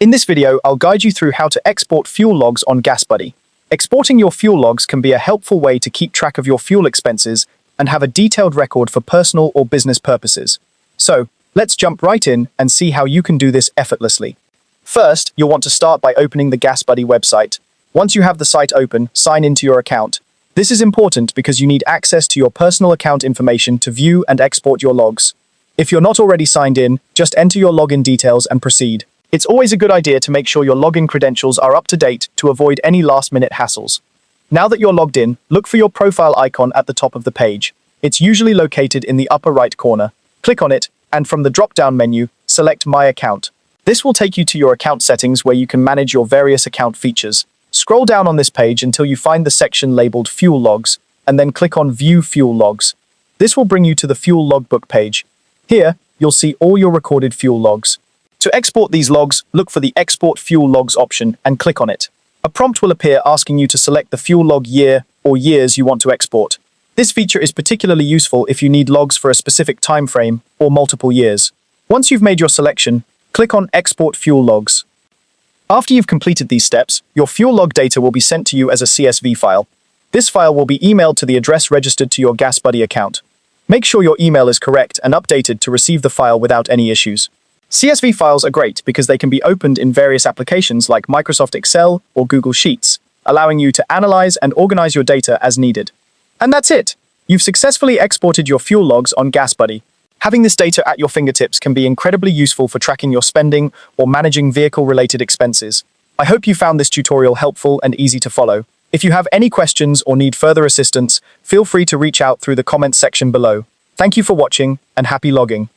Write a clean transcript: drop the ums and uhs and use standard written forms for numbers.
In this video, I'll guide you through how to export fuel logs on GasBuddy. Exporting your fuel logs can be a helpful way to keep track of your fuel expenses and have a detailed record for personal or business purposes. So, let's jump right in and see how you can do this effortlessly. First, you'll want to start by opening the GasBuddy website. Once you have the site open, sign into your account. This is important because you need access to your personal account information to view and export your logs. If you're not already signed in, just enter your login details and proceed. It's always a good idea to make sure your login credentials are up to date to avoid any last-minute hassles. Now that you're logged in, look for your profile icon at the top of the page. It's usually located in the upper right corner. Click on it, and from the drop-down menu, select My Account. This will take you to your account settings where you can manage your various account features. Scroll down on this page until you find the section labeled Fuel Logs, and then click on View Fuel Logs. This will bring you to the Fuel Logbook page. Here, you'll see all your recorded fuel logs. To export these logs, look for the Export Fuel Logs option and click on it. A prompt will appear asking you to select the fuel log year or years you want to export. This feature is particularly useful if you need logs for a specific time frame or multiple years. Once you've made your selection, click on Export Fuel Logs. After you've completed these steps, your fuel log data will be sent to you as a CSV file. This file will be emailed to the address registered to your GasBuddy account. Make sure your email is correct and updated to receive the file without any issues. CSV files are great because they can be opened in various applications like Microsoft Excel or Google Sheets, allowing you to analyze and organize your data as needed. And that's it! You've successfully exported your fuel logs on GasBuddy. Having this data at your fingertips can be incredibly useful for tracking your spending or managing vehicle-related expenses. I hope you found this tutorial helpful and easy to follow. If you have any questions or need further assistance, feel free to reach out through the comments section below. Thank you for watching, and happy logging.